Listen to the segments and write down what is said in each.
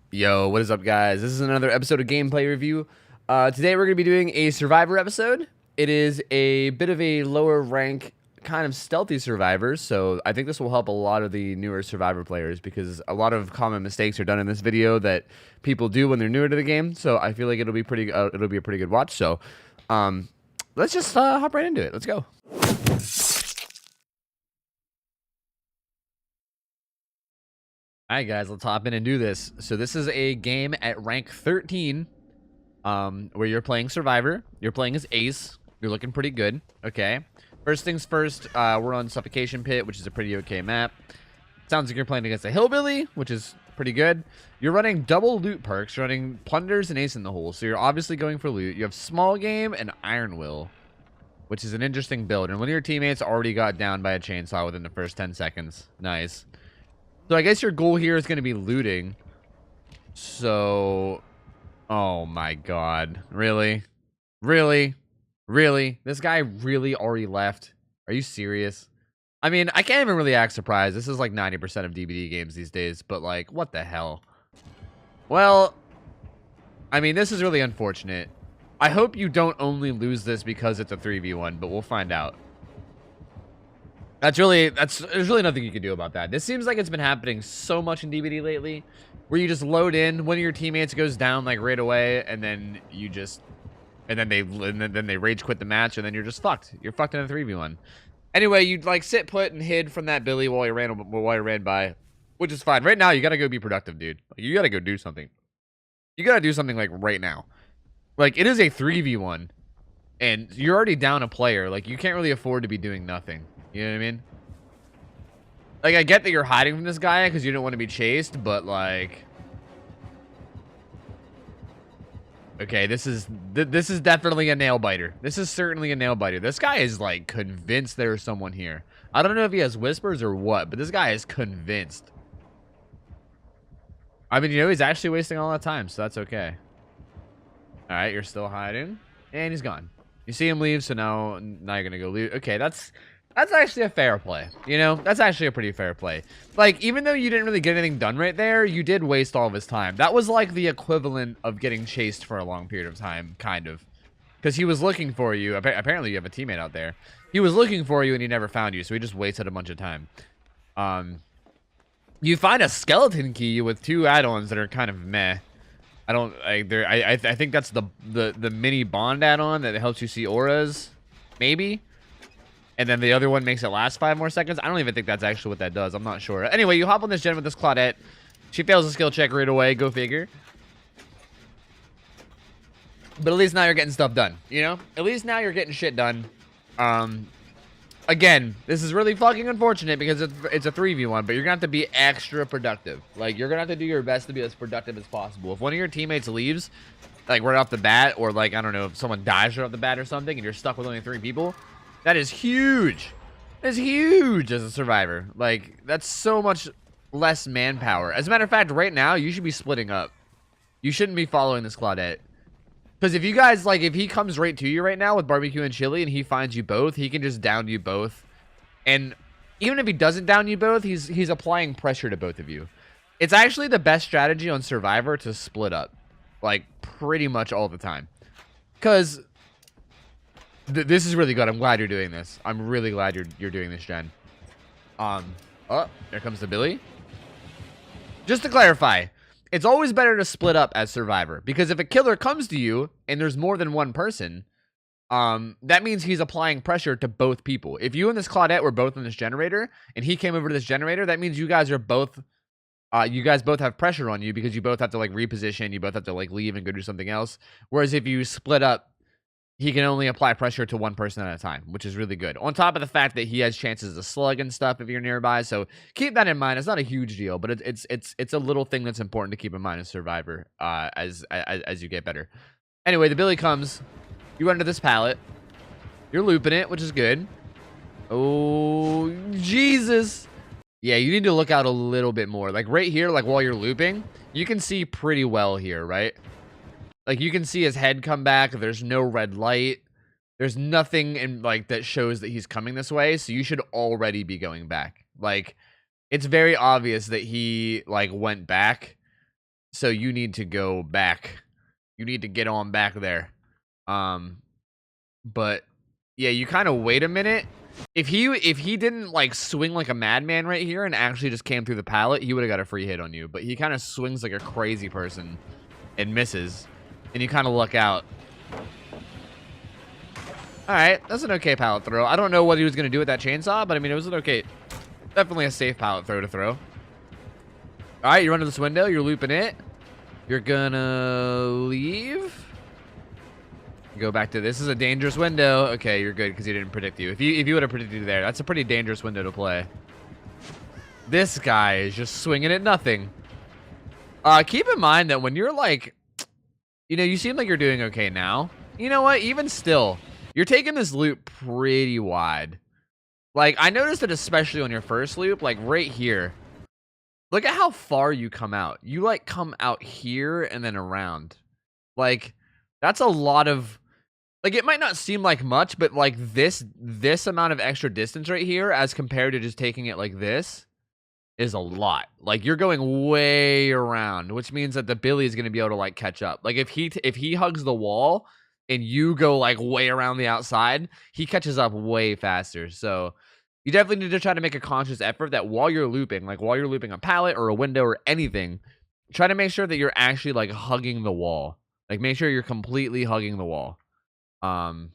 Yo, what is up, guys? This is another episode of Gameplay Review. Today we're going to be doing a Survivor episode. It is a bit of a lower rank, kind of stealthy Survivor, so I think this will help a lot of the newer Survivor players because a lot of common mistakes are done in this video that people do when they're newer to the game. So I feel like it'll be a pretty good watch. So, let's just hop right into it. Let's go. Alright guys, let's hop in and do this. So this is a game at rank 13, where you're playing Survivor. You're playing as Ace. You're looking pretty good. Okay. First things first, we're on Suffocation Pit, which is a pretty okay map. Sounds like you're playing against a Hillbilly, which is pretty good. You're running double loot perks. You're running Plunders and Ace in the Hole. So you're obviously going for loot. You have Small Game and Iron Will, which is an interesting build. And one of your teammates already got down by a chainsaw within the first 10 seconds. Nice. So I guess your goal here is going to be looting. So, oh my god. Really? Really? Really? This guy really already left? Are you serious? I mean, I can't even really act surprised. This is like 90% of DBD games these days, but like, what the hell? Well, I mean, this is really unfortunate. I hope you don't only lose this because it's a 3v1, but we'll find out. There's really nothing you can do about that. This seems like it's been happening so much in DBD lately, where you just load in, one of your teammates goes down like right away, and then you just, and then they rage quit the match, and then you're just fucked. You're fucked in a 3v1. Anyway, you'd like sit put and hid from that Billy while you ran by, which is fine. Right now, you gotta go be productive, dude. Like, you gotta go do something. You gotta do something like right now. Like, it is a 3v1, and you're already down a player. Like, you can't really afford to be doing nothing. You know what I mean? Like, I get that you're hiding from this guy because you don't want to be chased, but like, okay, this is definitely a nail biter. This is certainly a nail biter. This guy is like convinced there's someone here. I don't know if he has whispers or what, but this guy is convinced. I mean, you know, he's actually wasting all that time, so that's okay. All right, you're still hiding, and he's gone. You see him leave, so now you're gonna go leave. Okay, that's actually a fair play. You know, that's actually a pretty fair play. Like, even though you didn't really get anything done right there, you did waste all of his time. That was like the equivalent of getting chased for a long period of time, kind of. Because he was looking for you. Apparently, you have a teammate out there. He was looking for you, and he never found you, so he just wasted a bunch of time. You find a skeleton key with 2 add-ons that are kind of meh. I think that's the mini bond add-on that helps you see auras, maybe. And then the other one makes it last 5 more seconds. I don't even think that's actually what that does. I'm not sure. Anyway, you hop on this gen with this Claudette. She fails a skill check right away. Go figure. But at least now you're getting stuff done. You know? At least now you're getting shit done. Again, this is really fucking unfortunate because it's a 3v1, but you're gonna have to be extra productive. Like, you're gonna have to do your best to be as productive as possible. If one of your teammates leaves, like right off the bat, or like, I don't know, if someone dies right off the bat or something, and you're stuck with only 3 people, that is huge. That is huge as a survivor. Like, that's so much less manpower. As a matter of fact, right now, you should be splitting up. You shouldn't be following this Claudette. Because if you guys, like, if he comes right to you right now with barbecue and chili and he finds you both, he can just down you both. And even if he doesn't down you both, he's applying pressure to both of you. It's actually the best strategy on Survivor to split up. Like, pretty much all the time. Because this is really good. I'm glad you're doing this. I'm really glad you're doing this, Jen. Oh, there comes the Billy. Just to clarify, it's always better to split up as Survivor, because if a killer comes to you and there's more than one person, that means he's applying pressure to both people. If you and this Claudette were both in this generator and he came over to this generator, that means you guys are both you guys both have pressure on you because you both have to like reposition, you both have to like leave and go do something else. Whereas if you split up, he can only apply pressure to one person at a time, which is really good. On top of the fact that he has chances to slug and stuff if you're nearby, so keep that in mind. It's not a huge deal, but it's a little thing that's important to keep in mind as Survivor as you get better. Anyway, the Billy comes. You run to this pallet. You're looping it, which is good. Oh, Jesus. Yeah, you need to look out a little bit more. Like right here, like while you're looping, you can see pretty well here, right? Like, you can see his head come back. There's no red light. There's nothing in like that shows that he's coming this way. So you should already be going back. Like, it's very obvious that he like went back. So you need to go back. You need to get on back there. But yeah, you kind of wait a minute. If he didn't like swing like a madman right here and actually just came through the pallet, he would have got a free hit on you. But he kind of swings like a crazy person and misses, and you kind of luck out. All right, that's an okay pallet throw. I don't know what he was gonna do with that chainsaw, but I mean it was an okay, definitely a safe pallet throw to throw. All right, you run to this window. You're looping it. You're gonna leave. Go back to this is a dangerous window. Okay, you're good because he didn't predict you. If you would have predicted you there, that's a pretty dangerous window to play. This guy is just swinging at nothing. Keep in mind that when you're like, you seem like you're doing okay now. You know what? Even still, you're taking this loop pretty wide. Like, I noticed it especially on your first loop, like right here. Look at how far you come out. You like come out here and then around. Like, that's a lot of... Like, it might not seem like much, but, like, this amount of extra distance right here as compared to just taking it like this is a lot. Like, you're going way around, which means that the Billy is going to be able to, like, catch up. Like, if he hugs the wall and you go, like, way around the outside, he catches up way faster. So, you definitely need to try to make a conscious effort that while you're looping, like, while you're looping a pallet or a window or anything, try to make sure that you're actually, like, hugging the wall. Like, make sure you're completely hugging the wall. Because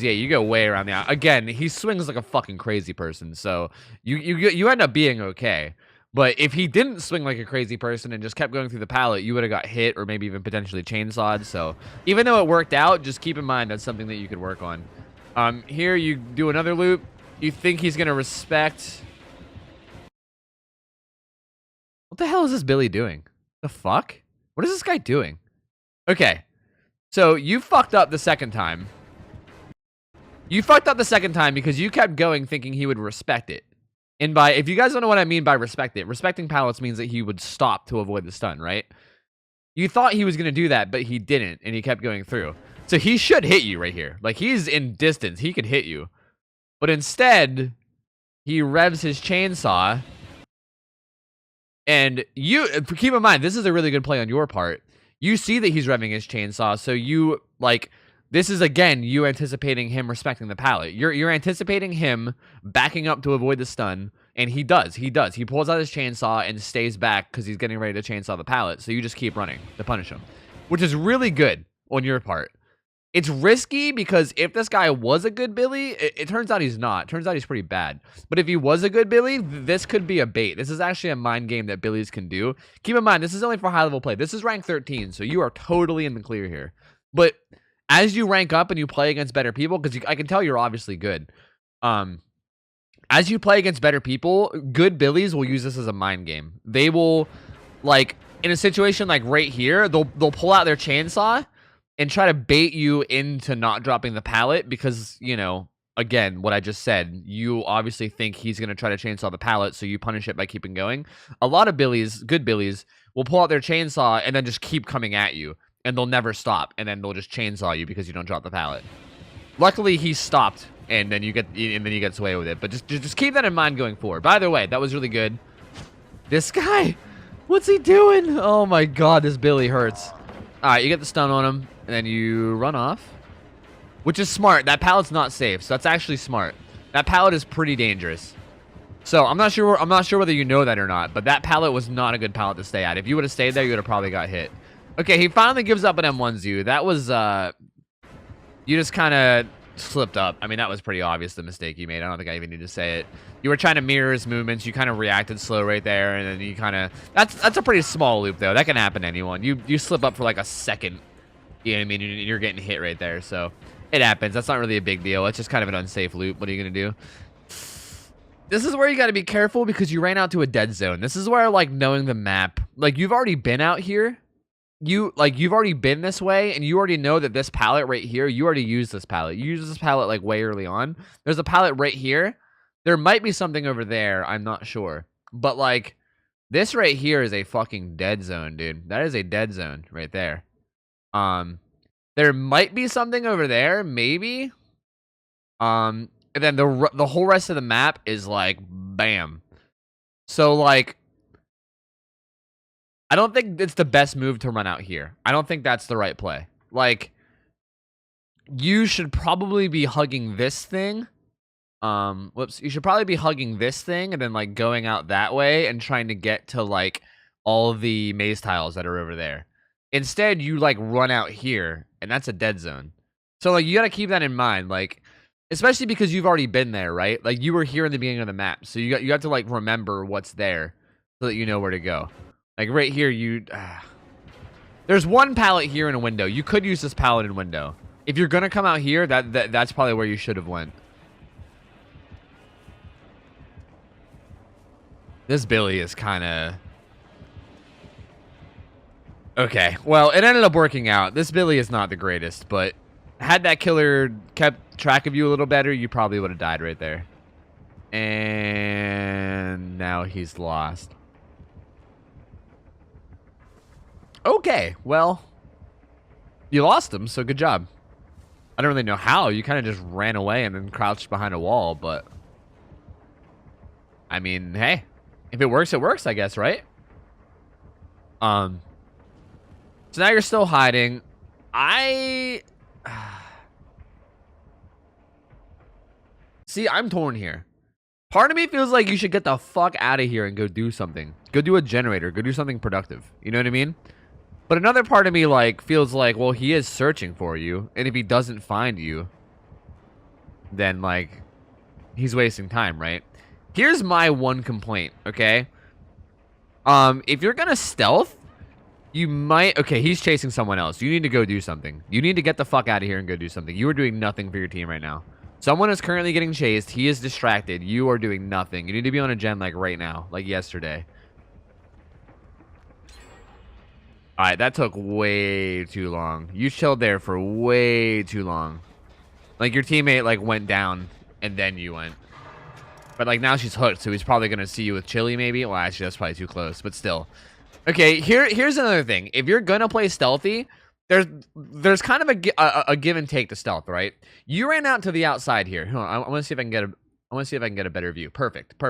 yeah, you go way around the again. He swings like a fucking crazy person, so you end up being okay. But if he didn't swing like a crazy person and just kept going through the pallet, you would have got hit or maybe even potentially chainsawed. So even though it worked out, just keep in mind that's something that you could work on. Here you do another loop. You think he's gonna respect? What the hell is this Billy doing? The fuck? What is this guy doing? Okay. So, you fucked up the second time. You fucked up the second time because you kept going thinking he would respect it. And if you guys don't know what I mean by respect it, respecting pallets means that he would stop to avoid the stun, right? You thought he was going to do that, but he didn't, and he kept going through. So, he should hit you right here. Like, he's in distance. He could hit you. But instead, he revs his chainsaw. And keep in mind, this is a really good play on your part. You see that he's revving his chainsaw, so you, like, this is, again, you anticipating him respecting the pallet. You're anticipating him backing up to avoid the stun, and he does. He pulls out his chainsaw and stays back because he's getting ready to chainsaw the pallet, so you just keep running to punish him, which is really good on your part. It's risky because if this guy was a good Billy, it turns out he's not. It turns out he's pretty bad. But if he was a good Billy, this could be a bait. This is actually a mind game that Billies can do. Keep in mind, this is only for high-level play. This is rank 13, so you are totally in the clear here. But as you rank up and you play against better people, because I can tell you're obviously good. As you play against better people, good Billies will use this as a mind game. They will, like, in a situation like right here, they'll pull out their chainsaw and try to bait you into not dropping the pallet because, again, what I just said, you obviously think he's going to try to chainsaw the pallet, so you punish it by keeping going. A lot of Billies, good Billies, will pull out their chainsaw and then just keep coming at you, and they'll never stop, and then they'll just chainsaw you because you don't drop the pallet. Luckily, he stopped, and then he gets away with it, but just keep that in mind going forward. By the way, that was really good. This guy, what's he doing? Oh my god, this Billy hurts. All right, you get the stun on him, and then you run off, which is smart. That pallet's not safe, so that's actually smart. That pallet is pretty dangerous. So I'm not sure whether you know that or not, but that pallet was not a good pallet to stay at. If you would have stayed there, you would have probably got hit. Okay, he finally gives up an M1's you. That was you just kind of slipped up. I mean, that was pretty obvious the mistake you made. I don't think I even need to say it. You were trying to mirror his movements. You kind of reacted slow right there, and then you kind of... That's a pretty small loop, though. That can happen to anyone. You slip up for like a second. You know what I mean? You're getting hit right there, so it happens. That's not really a big deal. It's just kind of an unsafe loop. What are you going to do? This is where you got to be careful because you ran out to a dead zone. This is where, like, knowing the map... Like, you've already been out here. You've already been this way, and you already know that this pallet right here, you already used this pallet. You used this pallet, like, way early on. There's a pallet right here. There might be something over there. I'm not sure. But, like, this right here is a fucking dead zone, dude. That is a dead zone right there. There might be something over there, maybe. And then the whole rest of the map is, like, bam. So, like... I don't think it's the best move to run out here. I don't think that's the right play. Like, you should probably be hugging this thing. Whoops. You should probably be hugging this thing and then, like, going out that way and trying to get to, like, all the maze tiles that are over there. Instead, you, like, run out here, and that's a dead zone. So, like, you gotta keep that in mind, like, especially because you've already been there, right? Like, you were here in the beginning of the map, so you have to, like, remember what's there so that you know where to go. Like, right here, there's one pallet here in a window. You could use this pallet in window. If you're gonna come out here, that's probably where you should have went. This Billy is kind of... Okay, well, it ended up working out. This Billy is not the greatest, but had that killer kept track of you a little better, you probably would have died right there. And now he's lost. Okay, well, you lost him, so good job. I don't really know how. You kind of just ran away and then crouched behind a wall, but... I mean, hey, if it works, I guess, right? So now you're still hiding. See, I'm torn here. Part of me feels like you should get the fuck out of here and go do something. Go do a generator. Go do something productive. You know what I mean? But another part of me, like, feels like, well, he is searching for you. And if he doesn't find you, then, like, he's wasting time, right? Here's my one complaint, okay? If you're gonna stealth, you might... Okay, he's chasing someone else. You need to go do something. You need to get the fuck out of here and go do something. You are doing nothing for your team right now. Someone is currently getting chased. He is distracted. You are doing nothing. You need to be on a gen, like, right now. Like yesterday. Alright, that took way too long. You chilled there for way too long. Like, your teammate, like, went down, and then you went. But, like, now she's hooked, so he's probably gonna see you with chili, maybe? Well, actually, that's probably too close, but still. Okay, here's another thing. If you're gonna play stealthy, there's kind of a give and take to stealth, right? You ran out to the outside here. Hold on, I want to see if I can get a better view. Perfect.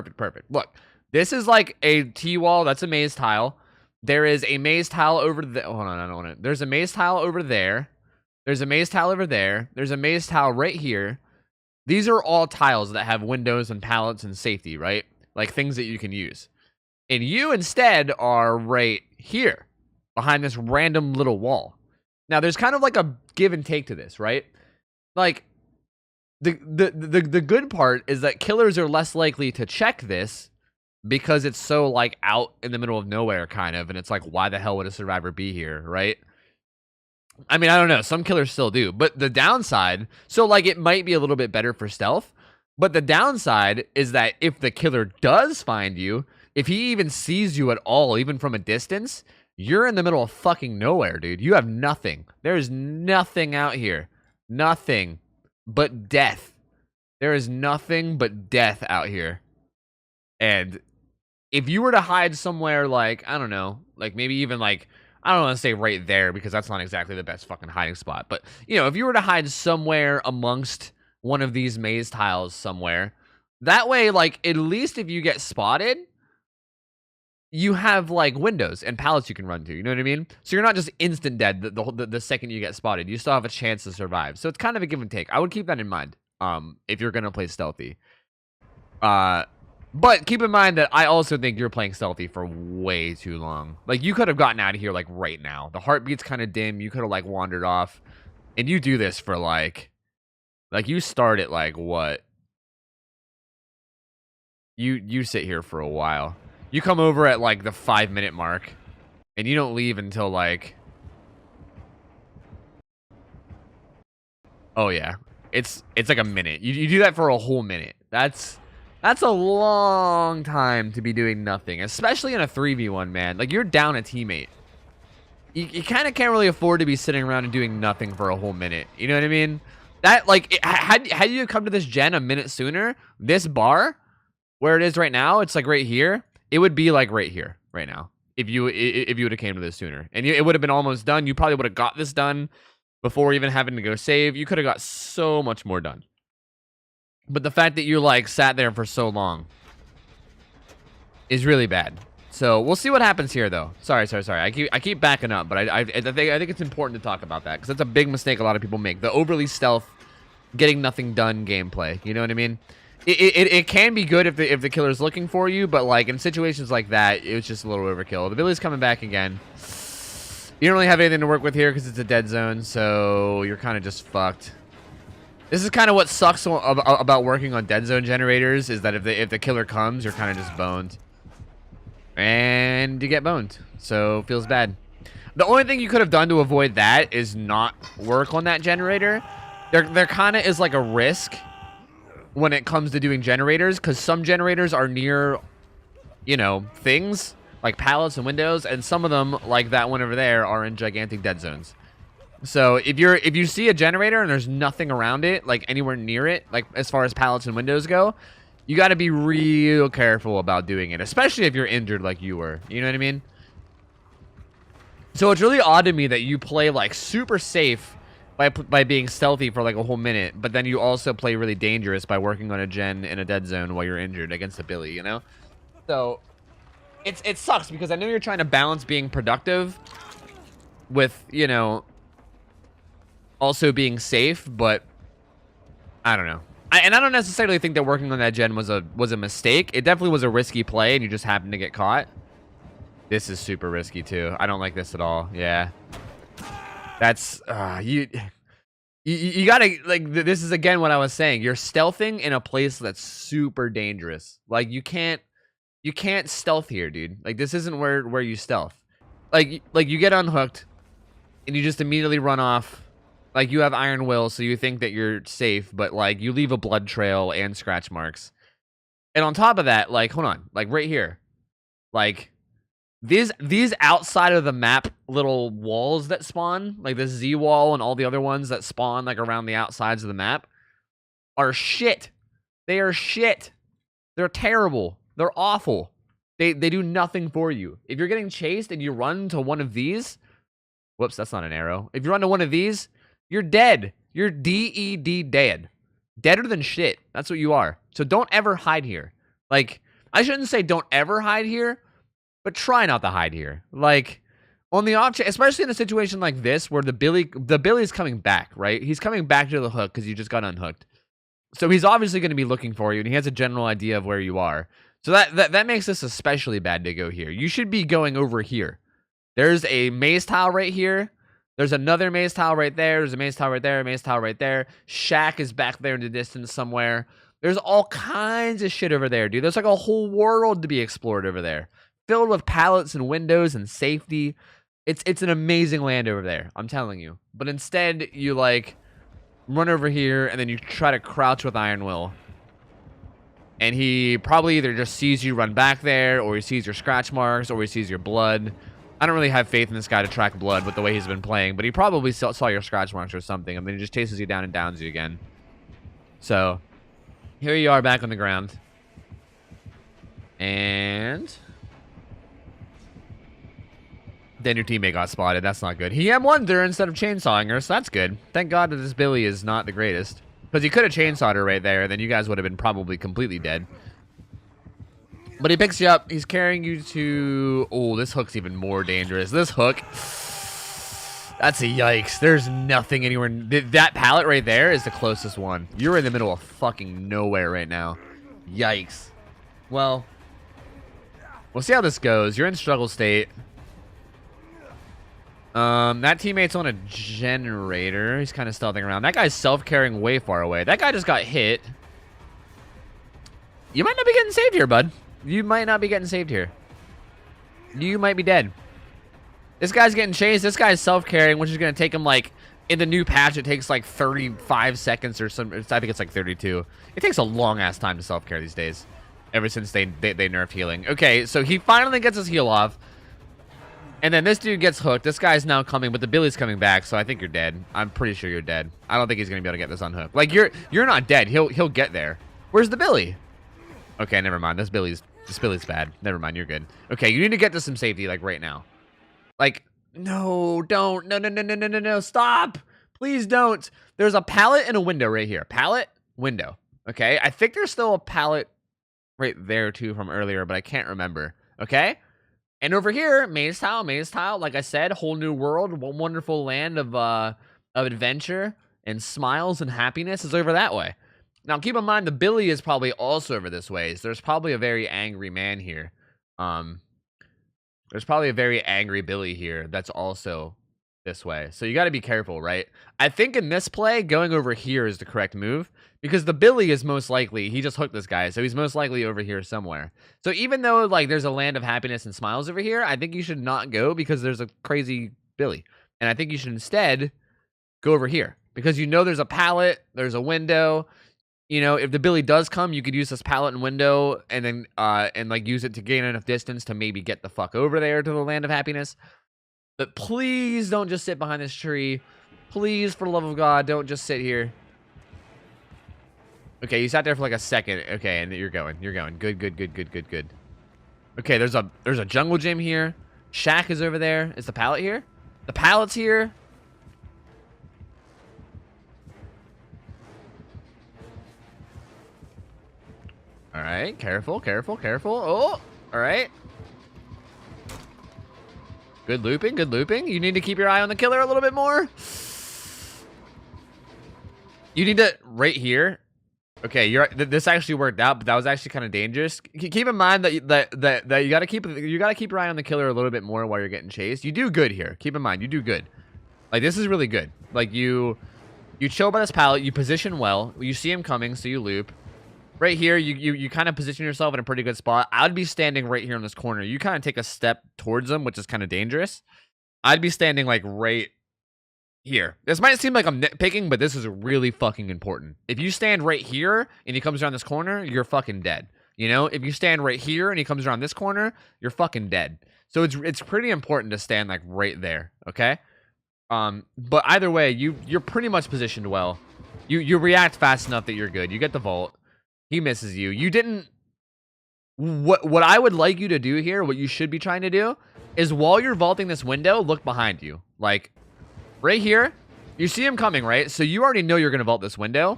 Look, this is like a T-wall. That's a maze tile. There is a maze tile over there. Hold on, I don't want it. There's a maze tile over there. There's a maze tile over there. There's a maze tile right here. These are all tiles that have windows and pallets and safety, right? Like things that you can use. And you instead are right here behind this random little wall. Now, there's kind of like a give and take to this, right? Like, the good part is that killers are less likely to check this because it's so, like, out in the middle of nowhere, kind of. And it's like, why the hell would a survivor be here, right? I mean, I don't know. Some killers still do. But the downside, so, like, it might be a little bit better for stealth. But the downside is that if the killer does find you, if he even sees you at all, even from a distance, you're in the middle of fucking nowhere, dude. You have nothing. There's nothing out here. Nothing but death. There is nothing but death out here. And if you were to hide somewhere like, I don't know, like maybe even like, I don't want to say right there because that's not exactly the best fucking hiding spot. But, you know, if you were to hide somewhere amongst one of these maze tiles somewhere, that way, like, at least if you get spotted, you have, like, windows and pallets you can run to. You know what I mean? So you're not just instant dead the second you get spotted. You still have a chance to survive. So it's kind of a give and take. I would keep that in mind if you're going to play stealthy. But keep in mind that I also think you're playing stealthy for way too long. Like, you could have gotten out of here, like, right now. The heartbeat's kind of dim. You could have, like, wandered off. And you do this for, like, you start at, like, what? You sit here for a while. You come over at, like, the 5-minute mark. And you don't leave until, like... Oh, yeah. It's like a minute. You do that for a whole minute. That's a long time to be doing nothing. Especially in a 3v1, man. Like, you're down a teammate. You kind of can't really afford to be sitting around and doing nothing for a whole minute. You know what I mean? That, like, had you come to this gen a minute sooner, this bar, where it is right now, it's, like, right here. It would be, like, right here, right now. If you would have came to this sooner. And it would have been almost done. You probably would have got this done before even having to go save. You could have got so much more done. But the fact that you, like, sat there for so long is really bad. So we'll see what happens here, though. Sorry. I keep backing up, but I think it's important to talk about that because that's a big mistake a lot of people make. The overly stealth, getting nothing done gameplay. You know what I mean? It can be good if the killer's looking for you, but like in situations like that, it was just a little overkill. The Billy's coming back again. You don't really have anything to work with here because it's a dead zone, so you're kind of just fucked. This is kind of what sucks about working on dead zone generators is that if the killer comes, you're kind of just boned. And you get boned, so feels bad. The only thing you could have done to avoid that is not work on that generator. There kind of is like a risk when it comes to doing generators, because some generators are near, you know, things like pallets and windows, and some of them, like that one over there, are in gigantic dead zones. So if you see a generator and there's nothing around it, like anywhere near it, like as far as pallets and windows go, you got to be real careful about doing it, especially if you're injured like you were. You know what I mean? So it's really odd to me that you play like super safe by being stealthy for like a whole minute, but then you also play really dangerous by working on a gen in a dead zone while you're injured against a Billy, you know? So it sucks because I know you're trying to balance being productive with, you know, also being safe, but I don't know. I don't necessarily think that working on that gen was a mistake. It definitely was a risky play, and you just happened to get caught. This is super risky too. I don't like this at all. Yeah, that's you gotta like. This is again what I was saying. You're stealthing in a place that's super dangerous. Like you can't stealth here, dude. Like this isn't where you stealth. Like you get unhooked, and you just immediately run off. Like, you have Iron Will, so you think that you're safe, but, like, you leave a blood trail and scratch marks. And on top of that, like, hold on. Like, right here. Like, these outside of the map little walls that spawn, like the Z wall and all the other ones that spawn, like, around the outsides of the map, are shit. They are shit. They're terrible. They're awful. They do nothing for you. If you're getting chased and you run to one of these... Whoops, that's not an arrow. If you run to one of these... You're dead. You're DED dead. Deader than shit. That's what you are. So don't ever hide here. Like, I shouldn't say don't ever hide here, but try not to hide here. Like, on the off chance, especially in a situation like this where the Billy's coming back, right? He's coming back to the hook because you just got unhooked. So he's obviously going to be looking for you, and he has a general idea of where you are. So that makes this especially bad to go here. You should be going over here. There's a maze tile right here. There's another maze tile right there. There's a maze tile right there. A maze tile right there. Shack is back there in the distance somewhere. There's all kinds of shit over there, dude. There's like a whole world to be explored over there. Filled with pallets and windows and safety. It's an amazing land over there. I'm telling you. But instead, you like run over here and then you try to crouch with Iron Will. And he probably either just sees you run back there, or he sees your scratch marks, or he sees your blood. I don't really have faith in this guy to track blood with the way he's been playing, but he probably saw your scratch marks or something, and then he just chases you down and downs you again. So, here you are back on the ground. And... then your teammate got spotted. That's not good. He M1'd her instead of chainsawing her, so that's good. Thank God that this Billy is not the greatest. Because he could have chainsawed her right there, and then you guys would have been probably completely dead. But he picks you up. He's carrying you to... oh, this hook's even more dangerous. This hook... that's a yikes. There's nothing anywhere... that pallet right there is the closest one. You're in the middle of fucking nowhere right now. Yikes. Well, we'll see how this goes. You're in struggle state. That teammate's on a generator. He's kind of stealthing around. That guy's self-carrying way far away. That guy just got hit. You might not be getting saved here, bud. You might not be getting saved here. You might be dead. This guy's getting chased. This guy's self-carrying, which is going to take him, like, in the new patch, it takes, like, 35 seconds or some... I think it's, like, 32. It takes a long-ass time to self-carry these days. Ever since they nerfed healing. Okay, so he finally gets his heal off. And then this dude gets hooked. This guy's now coming, but the Billy's coming back, so I think you're dead. I'm pretty sure you're dead. I don't think he's going to be able to get this unhooked. Like, you're not dead. He'll get there. Where's the Billy? Okay, never mind. This Billy's bad. Never mind, you're good. Okay, you need to get to some safety, like, right now. Like, no, don't. No, stop. Please don't. There's a pallet and a window right here. Pallet, window. Okay, I think there's still a pallet right there, too, from earlier, but I can't remember. Okay? And over here, Maze Tile, like I said, whole new world, one wonderful land of adventure and smiles and happiness is over that way. Now, keep in mind, the Billy is probably also over this way. So there's probably a very angry man here. There's probably a very angry Billy here that's also this way. So you got to be careful, right? I think in this play, going over here is the correct move because the Billy is most likely, he just hooked this guy. So he's most likely over here somewhere. So even though like there's a land of happiness and smiles over here, I think you should not go because there's a crazy Billy. And I think you should instead go over here because you know there's a pallet, there's a window. You know, if the Billy does come, you could use this pallet and window and then and like use it to gain enough distance to maybe get the fuck over there to the land of happiness. But please don't just sit behind this tree. Please, for the love of God, don't just sit here. Okay, you sat there for like a second. Okay, and you're going. You're going. Good, good, good, good, good, good. Okay, there's a jungle gym here. Shack is over there. Is the pallet here? The pallet's here. All right, careful, careful, careful. Oh, all right. Good looping, good looping. You need to keep your eye on the killer a little bit more. You need to, right here. Okay, this actually worked out, but that was actually kind of dangerous. Keep in mind that you gotta keep your eye on the killer a little bit more while you're getting chased. You do good here. Keep in mind, you do good. Like this is really good. Like you chill by this pallet, you position well. You see him coming, so you loop. Right here, you kind of position yourself in a pretty good spot. I'd be standing right here in this corner. You kind of take a step towards him, which is kind of dangerous. I'd be standing like right here. This might seem like I'm nitpicking, but this is really fucking important. If you stand right here and he comes around this corner, you're fucking dead. You know, if you stand right here and he comes around this corner, you're fucking dead. So it's pretty important to stand like right there, okay? But either way, you're pretty much positioned well. You react fast enough that you're good. You get the vault. He misses you. You didn't... What I would like you to do here, what you should be trying to do, is while you're vaulting this window, look behind you. Like, right here, you see him coming, right? So you already know you're going to vault this window.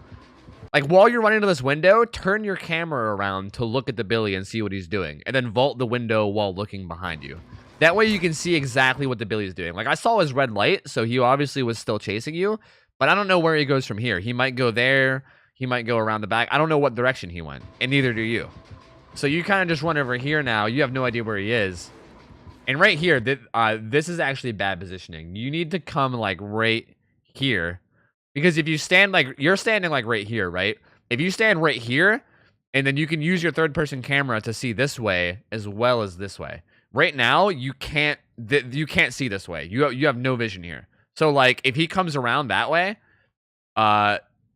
Like, while you're running to this window, turn your camera around to look at the Billy and see what he's doing. And then vault the window while looking behind you. That way you can see exactly what the Billy is doing. Like, I saw his red light, so he obviously was still chasing you. But I don't know where he goes from here. He might go there. He might go around the back. I don't know what direction he went. And neither do you. So you kind of just run over here now. You have no idea where he is. And right here, this is actually bad positioning. You need to come like right here. Because if you stand like, you're standing like right here, right? If you stand right here, and then you can use your third person camera to see this way as well as this way. Right now, you can't see this way. You have no vision here. So like, if he comes around that way,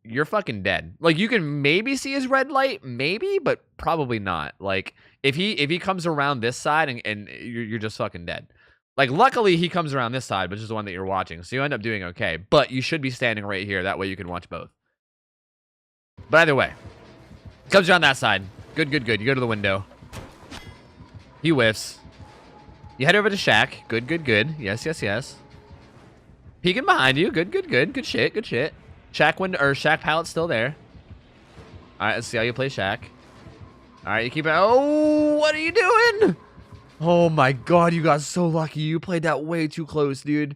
you're fucking dead. Like, you can maybe see his red light, maybe, but probably not. Like, if he comes around this side and you're just fucking dead. Like, luckily he comes around this side, which is the one that you're watching, so you end up doing okay. But you should be standing right here. That way you can watch both. But either way, comes around that side. Good, good, good. You go to the window. He whiffs. You head over to Shack. Good, good, good. Yes, yes, yes. Peeking behind you. Good, good, good. Good shit, good shit. Shack window or Shack pallet's still there. All right, let's see how you play Shack. All right, you keep it. Oh, what are you doing? Oh my God, you got so lucky. You played that way too close, dude.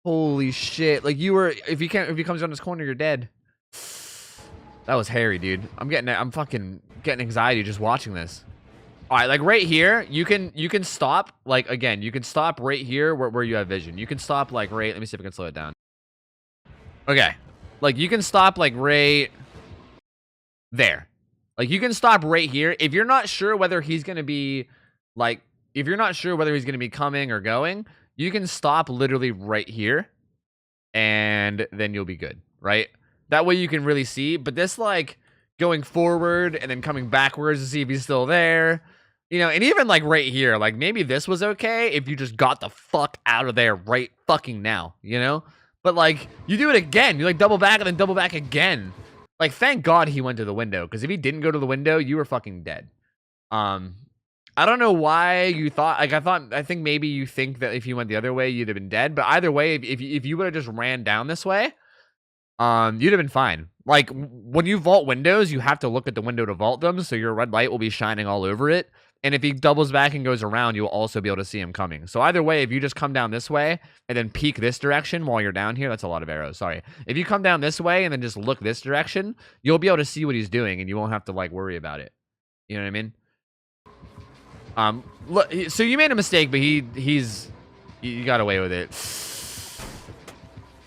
Holy shit! Like you were. If he comes around this corner, you're dead. That was hairy, dude. I'm fucking getting anxiety just watching this. All right, like right here, you can stop. Like again, you can stop right here where you have vision. You can stop like right. Let me see if I can slow it down. Okay, like you can stop like right there. Like you can stop right here. If you're not sure whether he's gonna be like, if you're not sure whether he's gonna be coming or going, you can stop literally right here, and then you'll be good, right? That way you can really see. But this like going forward and then coming backwards to see if he's still there, you know, and even like right here, like maybe this was okay if you just got the fuck out of there right fucking now, you know? But like you do it again, you like double back and then double back again. Like thank God he went to the window, because if he didn't go to the window, you were fucking dead. I don't know why you thought, like I think maybe you think that if you went the other way, you'd have been dead. But either way, if you would have just ran down this way, you'd have been fine. Like when you vault windows, you have to look at the window to vault them, so your red light will be shining all over it. And if he doubles back and goes around, you'll also be able to see him coming. So either way, if you just come down this way and then peek this direction while you're down here, that's a lot of arrows, sorry. If you come down this way and then just look this direction, you'll be able to see what he's doing and you won't have to like worry about it. You know what I mean? Look, so you made a mistake, but you got away with it.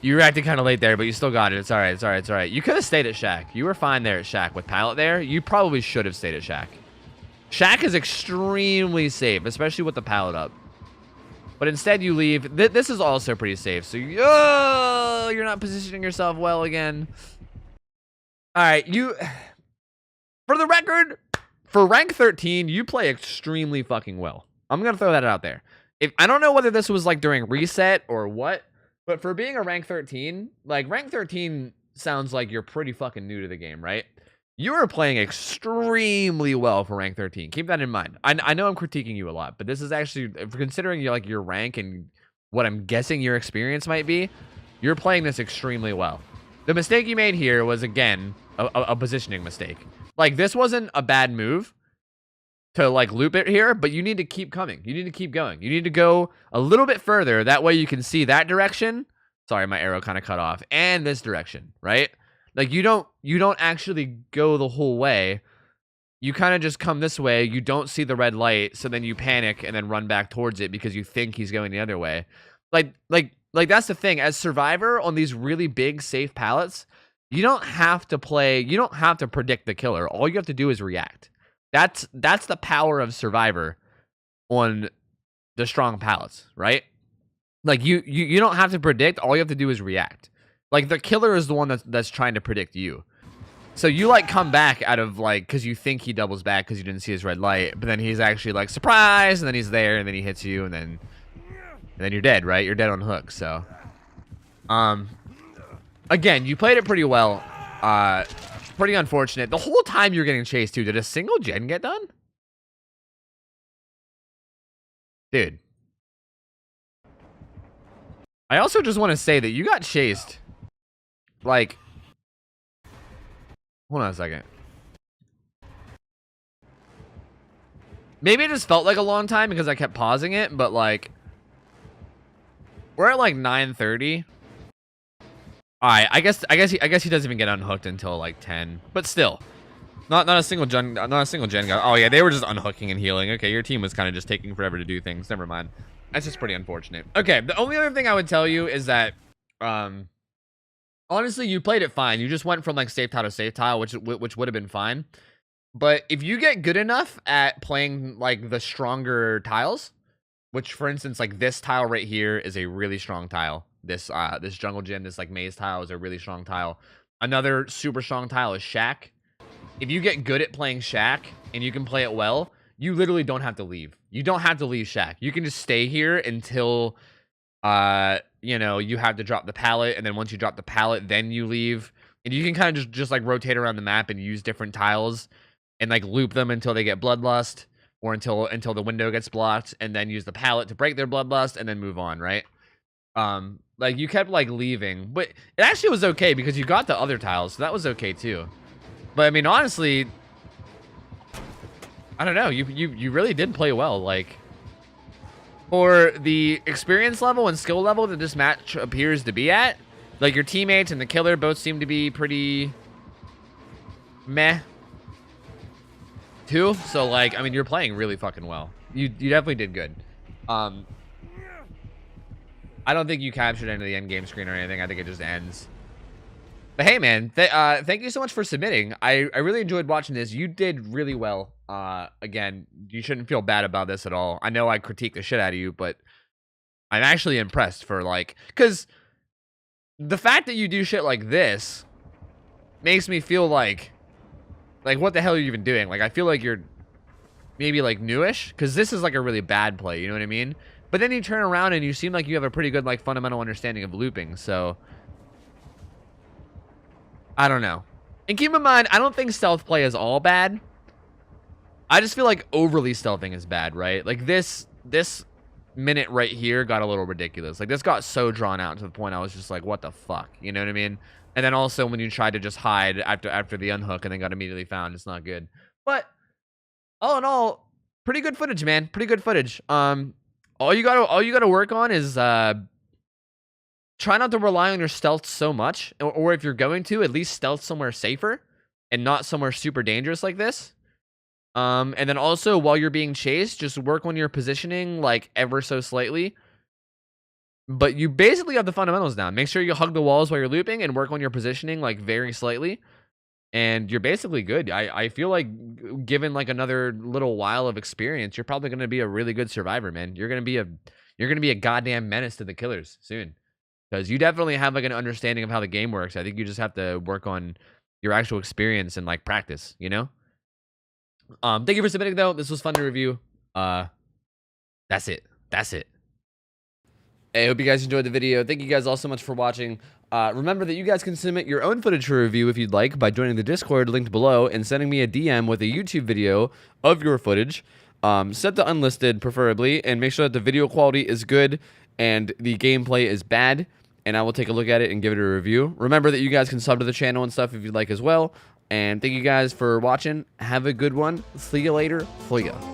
You reacted kind of late there, but you still got it. It's all right. It's all right. It's all right. You could have stayed at Shack. You were fine there at Shack with Pallet there. You probably should have stayed at Shack. Shack is extremely safe, especially with the pallet up. But instead you leave. This is also pretty safe. So you're not positioning yourself well again. All right, for the record, for rank 13, you play extremely fucking well. I'm gonna throw that out there. I don't know whether this was like during reset or what, but for being a rank 13, like rank 13 sounds like you're pretty fucking new to the game, right? You are playing extremely well for rank 13. Keep that in mind. I know I'm critiquing you a lot, but this is actually, considering your rank and what I'm guessing your experience might be, you're playing this extremely well. The mistake you made here was, again, a positioning mistake. Like, this wasn't a bad move to, like, loop it here, but you need to keep coming. You need to keep going. You need to go a little bit further. That way you can see that direction. Sorry, my arrow kind of cut off. And this direction, right? Like, you don't actually go the whole way. You kind of just come this way. You don't see the red light, so then you panic and then run back towards it because you think he's going the other way. Like that's the thing. As Survivor on these really big safe pallets, you don't have to predict the killer. All you have to do is react. That's the power of Survivor on the strong pallets, right? Like you don't have to predict. All you have to do is react. Like, the killer is the one that's trying to predict you. So you, like, come back out of, like, because you think he doubles back because you didn't see his red light. But then he's actually, like, surprise, and then he's there, and then he hits you, and then you're dead, right? You're dead on hook, so. Again, you played it pretty well. Pretty unfortunate. The whole time you're getting chased, too. Did a single gen get done? Dude. I also just want to say that you got chased. Like, hold on a second. Maybe it just felt like a long time because I kept pausing it, but like, we're at like 9:30. All right, I guess he doesn't even get unhooked until like 10. But still, not a single gen guy. Oh yeah, they were just unhooking and healing. Okay, your team was kind of just taking forever to do things. Never mind. That's just pretty unfortunate. Okay, the only other thing I would tell you is that, honestly, you played it fine. You just went from like safe tile to safe tile, which would have been fine. But if you get good enough at playing like the stronger tiles, which for instance, like this tile right here is a really strong tile. This jungle gym, this like maze tile is a really strong tile. Another super strong tile is Shack. If you get good at playing Shack and you can play it well, you literally don't have to leave. You don't have to leave Shack. You can just stay here until you know, you have to drop the pallet, and then once you drop the pallet, then you leave. And you can kind of just like rotate around the map and use different tiles and like loop them until they get bloodlust, or until the window gets blocked, and then use the pallet to break their bloodlust and then move on, right? Like you kept like leaving, but it actually was okay because you got the other tiles, so that was okay too. But I mean, honestly, I don't know, you really did play well. Like, for the experience level and skill level that this match appears to be at, like your teammates and the killer both seem to be pretty meh too. So like, I mean, you're playing really fucking well. You definitely did good. I don't think you captured any of the end game screen or anything. I think it just ends. But hey, man, thank you so much for submitting. I really enjoyed watching this. You did really well. Again, you shouldn't feel bad about this at all. I know I critique the shit out of you, but I'm actually impressed for like, because the fact that you do shit like this makes me feel like what the hell are you even doing? Like, I feel like you're maybe like newish, because this is like a really bad play, you know what I mean? But then you turn around and you seem like you have a pretty good like fundamental understanding of looping, so I don't know. And keep in mind, I don't think stealth play is all bad. I just feel like overly stealthing is bad, right? Like this minute right here got a little ridiculous. Like this got so drawn out to the point I was just like, what the fuck? You know what I mean? And then also when you tried to just hide after the unhook and then got immediately found, it's not good. But all in all, pretty good footage, man. Pretty good footage. All you gotta work on is try not to rely on your stealth so much, or if you're going to, at least stealth somewhere safer and not somewhere super dangerous like this. And then also while you're being chased, just work on your positioning like ever so slightly. But you basically have the fundamentals down. Make sure you hug the walls while you're looping and work on your positioning like very slightly. And you're basically good. I feel like given like another little while of experience, you're probably gonna be a really good survivor, man. You're gonna be a goddamn menace to the killers soon. Because you definitely have like an understanding of how the game works. I think you just have to work on your actual experience and like practice, you know? Thank you for submitting though. This was fun to review. That's it. That's it. Hey, I hope you guys enjoyed the video. Thank you guys all so much for watching. Remember that you guys can submit your own footage for review if you'd like by joining the Discord linked below and sending me a DM with a YouTube video of your footage. Set to unlisted preferably, and make sure that the video quality is good and the gameplay is bad, and I will take a look at it and give it a review. Remember that you guys can sub to the channel and stuff if you'd like as well. And thank you guys for watching. Have a good one. See you later. See ya.